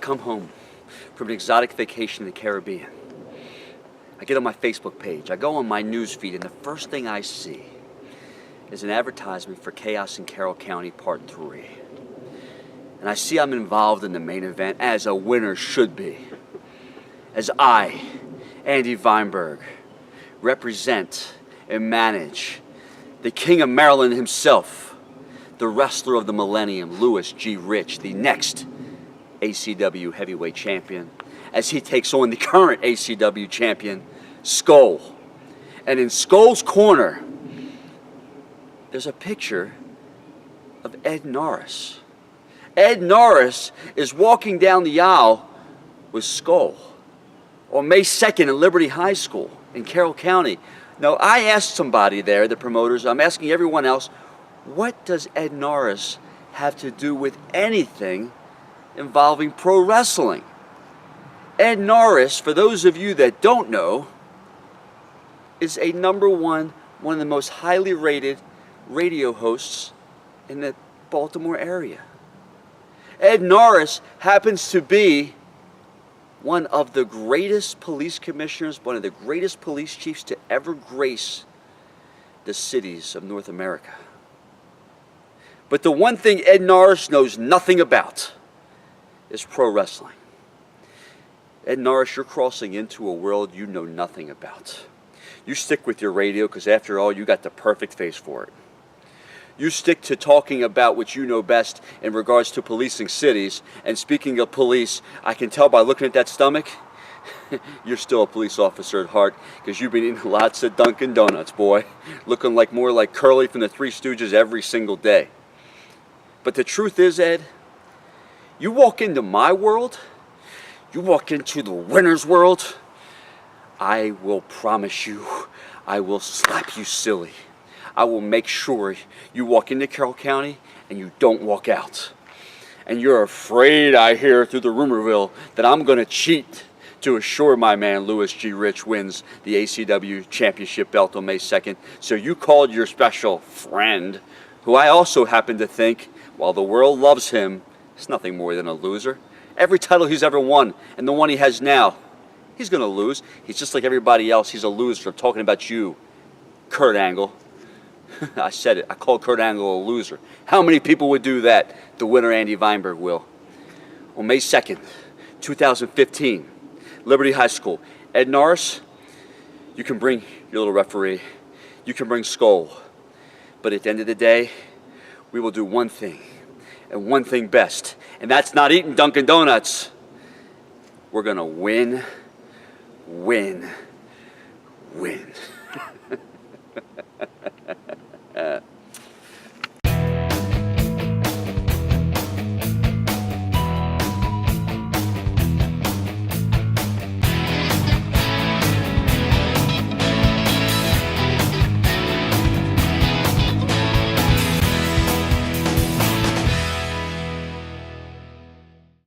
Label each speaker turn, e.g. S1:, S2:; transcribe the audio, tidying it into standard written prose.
S1: come home from an exotic vacation in the Caribbean. I get on my Facebook page, I go on my news feed, and the first thing I see is an advertisement for Chaos in Carroll County Part 3. And I see I'm involved in the main event, as a winner should be. As I, Andy Vineberg, represent and manage the King of Maryland himself, the wrestler of the millennium, Louis G. Rich, the next ACW heavyweight champion, as he takes on the current ACW champion, Skull. And in Skull's corner, there's a picture of Ed Norris. Ed Norris is walking down the aisle with Skull on May 2nd at Liberty High School in Carroll County. Now, I asked somebody there, the promoters, I'm asking everyone else, what does Ed Norris have to do with anything involving pro wrestling? Ed Norris, for those of you that don't know, is a one of the most highly rated radio hosts in the Baltimore area. Ed Norris happens to be one of the greatest police commissioners, one of the greatest police chiefs to ever grace the cities of North America. But the one thing Ed Norris knows nothing about is pro wrestling. Ed Norris, you're crossing into a world you know nothing about. You stick with your radio because after all, you got the perfect face for it. You stick to talking about what you know best in regards to policing cities. And speaking of police, I can tell by looking at that stomach, you're still a police officer at heart because you've been eating lots of Dunkin' Donuts, boy. Looking like more like Curly from the Three Stooges every single day. But the truth is, Ed, you walk into my world, you walk into the winner's world, I will promise you, I will slap you silly. I will make sure you walk into Carroll County and you don't walk out. And you're afraid, I hear through the rumorville, that I'm going to cheat to assure my man Louis G. Rich wins the ACW championship belt on May 2nd. So you called your special friend, who I also happen to think, while the world loves him, is nothing more than a loser. Every title he's ever won and the one he has now, he's going to lose. He's just like everybody else. He's a loser. I'm talking about you, Kurt Angle. I said it. I called Kurt Angle a loser. How many people would do that? The winner, Andy Vineberg, will. On May 2nd, 2015, Liberty High School. Ed Norris, you can bring your little referee. You can bring Skull. But at the end of the day, we will do one thing, and one thing best. And that's not eating Dunkin' Donuts. We're going to win, win, win.